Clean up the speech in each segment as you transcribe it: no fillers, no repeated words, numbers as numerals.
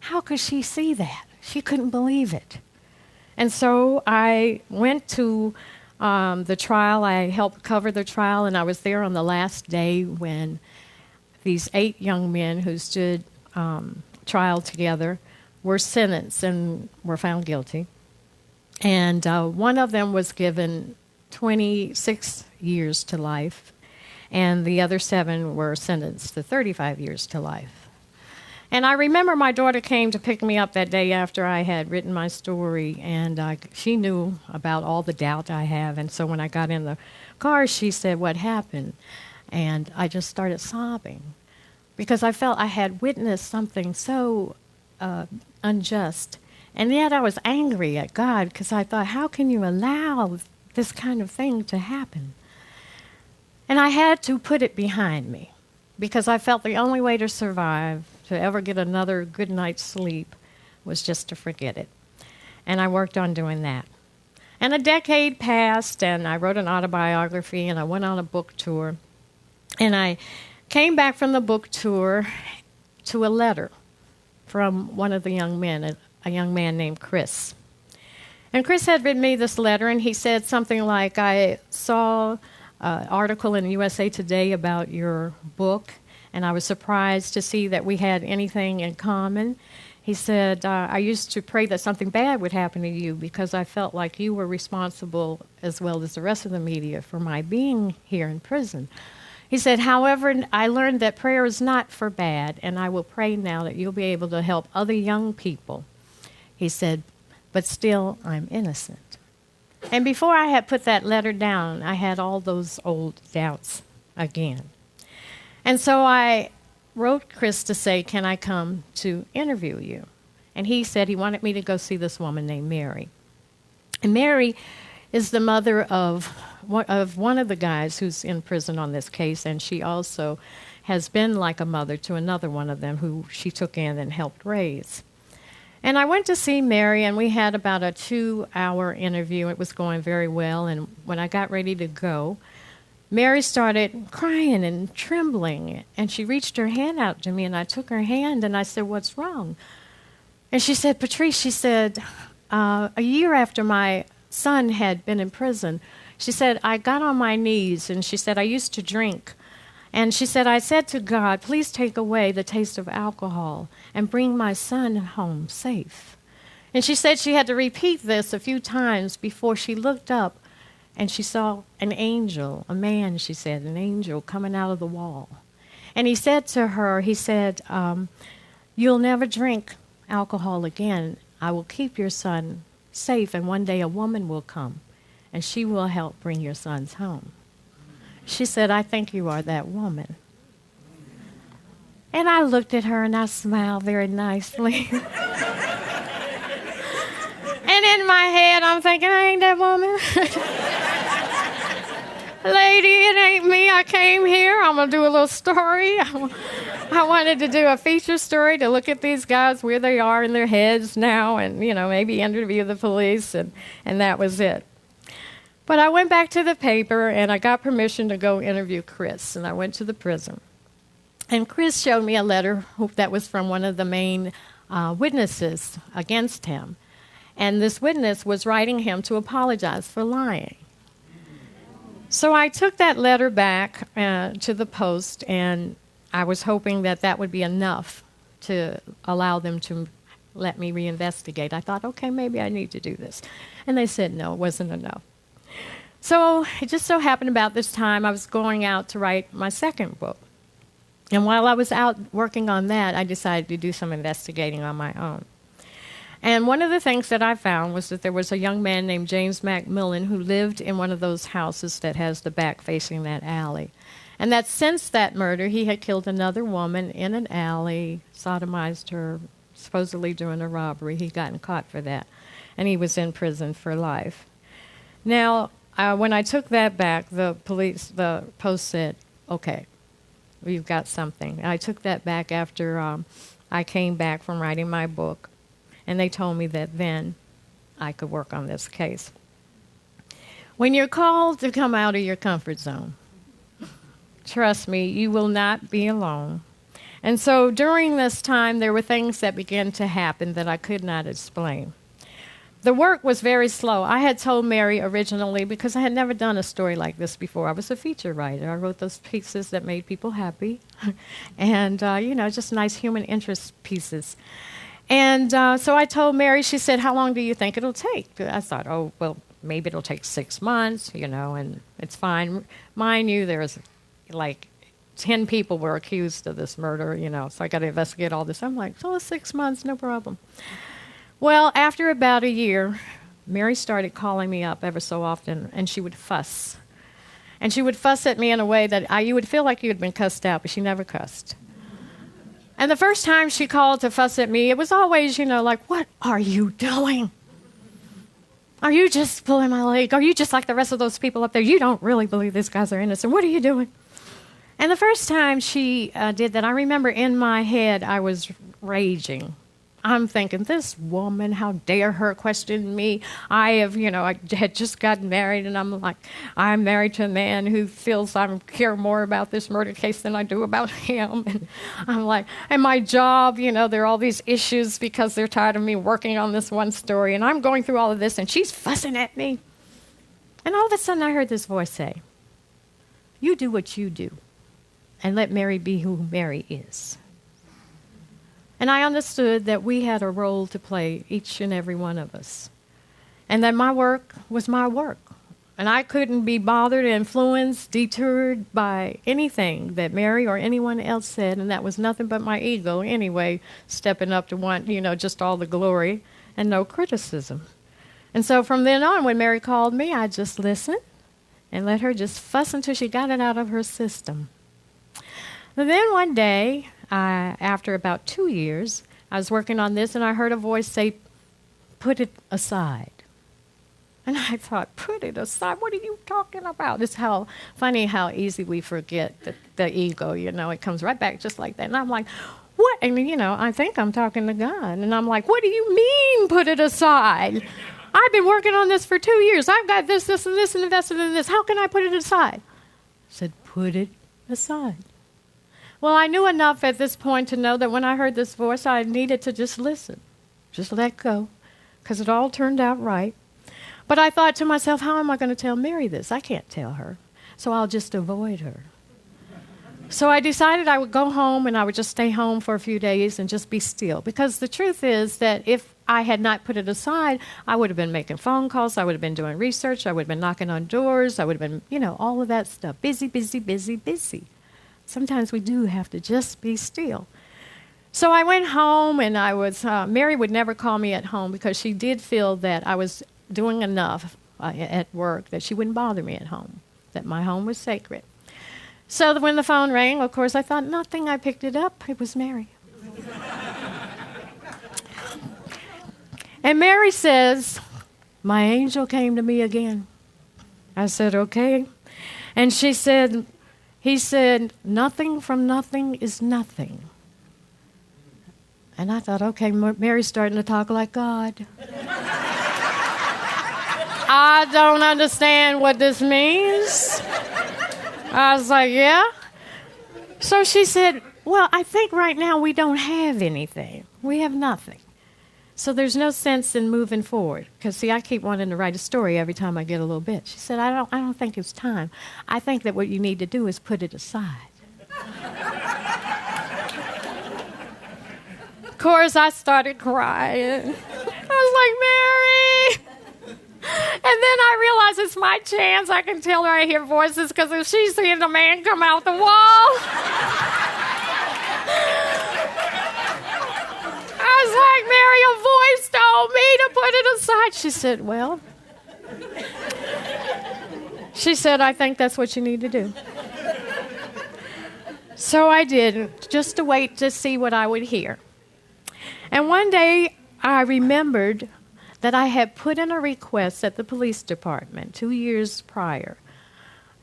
how could she see that? She couldn't believe it. And so I went to the trial. I helped cover the trial, and I was there on the last day when these 8 young men who stood trial together were sentenced and were found guilty. And one of them was given 26 years to life, and the other 7 were sentenced to 35 years to life. And I remember my daughter came to pick me up that day after I had written my story, and she knew about all the doubt I have. And so when I got in the car, she said, "What happened?" And I just started sobbing because I felt I had witnessed something so unjust. And yet I was angry at God because I thought, how can you allow this kind of thing to happen? And I had to put it behind me because I felt the only way to survive, to ever get another good night's sleep, was just to forget it. And I worked on doing that. And a decade passed, and I wrote an autobiography, and I went on a book tour. And I came back from the book tour to a letter from one of the young men, a young man named Chris. And Chris had written me this letter, and he said something like, "I saw an article in USA Today about your book, and I was surprised to see that we had anything in common." He said, "I used to pray that something bad would happen to you because I felt like you were responsible, as well as the rest of the media, for my being here in prison." He said, "However, I learned that prayer is not for bad, and I will pray now that you'll be able to help other young people." He said, "But still, I'm innocent." And before I had put that letter down, I had all those old doubts again. And so I wrote Chris to say, "Can I come to interview you?" And he said he wanted me to go see this woman named Mary. And Mary is the mother of one of the guys who's in prison on this case, and she also has been like a mother to another one of them who she took in and helped raise. And I went to see Mary, and we had about a 2-hour interview. It was going very well, and when I got ready to go, Mary started crying and trembling, and she reached her hand out to me, and I took her hand, and I said, "What's wrong?" And she said, "Patrice," she said, "a year after my son had been in prison," she said, "I got on my knees," and she said, "I used to drink. And she said, I said to God, please take away the taste of alcohol and bring my son home safe." And she said she had to repeat this a few times before she looked up and she saw an angel, a man, she said, an angel coming out of the wall. And he said to her, he said, "You'll never drink alcohol again. I will keep your son safe, and one day a woman will come, and she will help bring your sons home." She said, "I think you are that woman." And I looked at her and I smiled very nicely. And in my head, I'm thinking, I ain't that woman. Lady, it ain't me. I came here. I'm going to do a little story. I wanted to do a feature story to look at these guys where they are in their heads now and, maybe interview the police, and that was it. But I went back to the paper, and I got permission to go interview Chris, and I went to the prison. And Chris showed me a letter that was from one of the main witnesses against him. And this witness was writing him to apologize for lying. So I took that letter back to the Post, and I was hoping that that would be enough to allow them to let me reinvestigate. I thought, okay, maybe I need to do this. And they said no, it wasn't enough. So it just so happened about this time I was going out to write my second book. And while I was out working on that, I decided to do some investigating on my own. And one of the things that I found was that there was a young man named James McMillan who lived in one of those houses that has the back facing that alley. And that since that murder, he had killed another woman in an alley, sodomized her, supposedly during a robbery. He'd gotten caught for that. And he was in prison for life. Now, when I took that back, the Post said, okay, we've got something. And I took that back after I came back from writing my book, and they told me that then I could work on this case. When you're called to come out of your comfort zone, trust me, you will not be alone. And so during this time, there were things that began to happen that I could not explain. The work was very slow. I had told Mary originally, because I had never done a story like this before. I was a feature writer. I wrote those pieces that made people happy and, just nice human interest pieces. And so I told Mary, she said, how long do you think it'll take? I thought, oh, well, maybe it'll take 6 months, and it's fine. Mind you, there's like 10 people were accused of this murder, so I got to investigate all this. I'm like, 6 months, no problem. Well, after about a year, Mary started calling me up ever so often, and she would fuss. And she would fuss at me in a way that you would feel like you had been cussed out, but she never cussed. And the first time she called to fuss at me, it was always, like, what are you doing? Are you just pulling my leg? Are you just like the rest of those people up there? You don't really believe these guys are innocent. What are you doing? And the first time she did that, I remember in my head I was raging. I'm thinking, this woman, how dare her question me? I had just gotten married, and I'm like, I'm married to a man who feels I care more about this murder case than I do about him. And I'm like, and my job, there are all these issues because they're tired of me working on this one story, and I'm going through all of this, and she's fussing at me. And all of a sudden, I heard this voice say, you do what you do, and let Mary be who Mary is. And I understood that we had a role to play, each and every one of us. And that my work was my work. And I couldn't be bothered, influenced, deterred by anything that Mary or anyone else said. And that was nothing but my ego anyway, stepping up to want, just all the glory and no criticism. And so from then on, when Mary called me, I just listened and let her just fuss until she got it out of her system. And then one day, after about 2 years, I was working on this, and I heard a voice say, put it aside. And I thought, put it aside? What are you talking about? It's funny how easy we forget the ego, it comes right back just like that. And I'm like, what? And, I think I'm talking to God. And I'm like, what do you mean, put it aside? I've been working on this for 2 years. I've got this, and this, and invested in this. How can I put it aside? I said, put it aside. Well, I knew enough at this point to know that when I heard this voice, I needed to just listen, just let go, because it all turned out right. But I thought to myself, how am I going to tell Mary this? I can't tell her, so I'll just avoid her. So I decided I would go home, and I would just stay home for a few days and just be still, because the truth is that if I had not put it aside, I would have been making phone calls, I would have been doing research, I would have been knocking on doors, I would have been, all of that stuff, busy, busy, busy, busy. Sometimes we do have to just be still. So I went home, and Mary would never call me at home because she did feel that I was doing enough at work that she wouldn't bother me at home, that my home was sacred. So when the phone rang, of course, I thought nothing. I picked it up. It was Mary. And Mary says, my angel came to me again. I said, okay. And he said, nothing from nothing is nothing. And I thought, okay, Mary's starting to talk like God. I don't understand what this means. I was like, yeah? So she said, well, I think right now we don't have anything. We have nothing. So there's no sense in moving forward. Because, see, I keep wanting to write a story every time I get a little bit. She said, I don't think it's time. I think that what you need to do is put it aside. Of course, I started crying. I was like, Mary! And then I realized it's my chance. I can tell her I hear voices because if she's seeing the man come out the wall. I was like, Mary, a voice told me to put it aside. She said, well. She said, I think that's what you need to do. So I did, just to wait to see what I would hear. And one day I remembered that I had put in a request at the police department 2 years prior,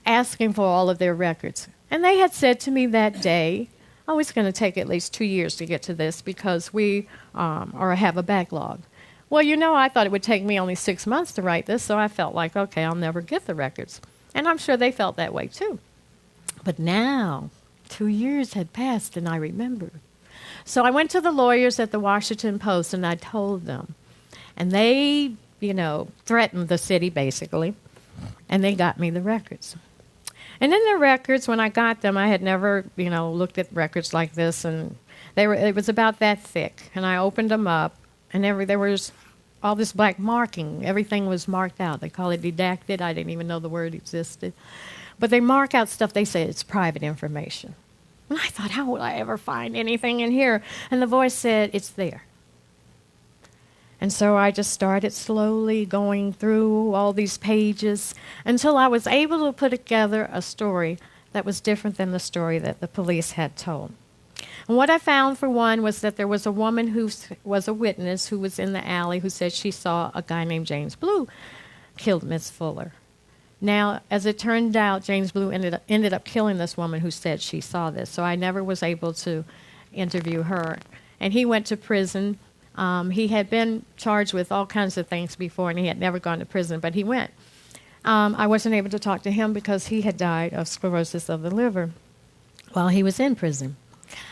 asking for all of their records. And they had said to me that day, oh, it's going to take at least 2 years to get to this because we have a backlog. Well, I thought it would take me only 6 months to write this, so I felt like, okay, I'll never get the records. And I'm sure they felt that way too. But now, 2 years had passed, and I remembered. So I went to the lawyers at the Washington Post, and I told them. And they, threatened the city, basically, and they got me the records. And in the records, when I got them, I had never, looked at records like this, and it was about that thick. And I opened them up, and there was all this black marking. Everything was marked out. They call it redacted. I didn't even know the word existed. But they mark out stuff. They say it's private information. And I thought, how will I ever find anything in here? And the voice said, it's there. And so I just started slowly going through all these pages until I was able to put together a story that was different than the story that the police had told. And what I found, for one, was that there was a woman who was a witness who was in the alley who said she saw a guy named James Blue killed Miss Fuller. Now, as it turned out, James Blue ended up killing this woman who said she saw this, so I never was able to interview her. And he went to prison. He had been charged with all kinds of things before, and he had never gone to prison, but he went. I wasn't able to talk to him because he had died of sclerosis of the liver while he was in prison.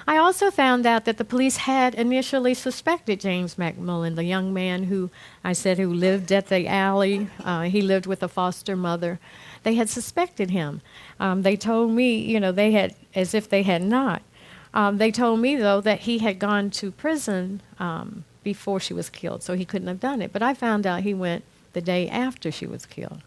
I also found out that the police had initially suspected James McMullen, the young man who lived at the alley. He lived with a foster mother. They had suspected him. They told me, they had, as if they had not. They told me, though, that he had gone to prison before she was killed, so he couldn't have done it. But I found out he went the day after she was killed.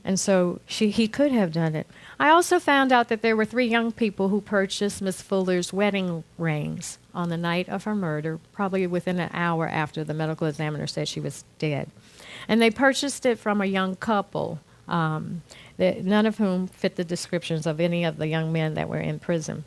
And so he could have done it. I also found out that there were 3 young people who purchased Miss Fuller's wedding rings on the night of her murder, probably within an hour after the medical examiner said she was dead. And they purchased it from a young couple, none of whom fit the descriptions of any of the young men that were in prison.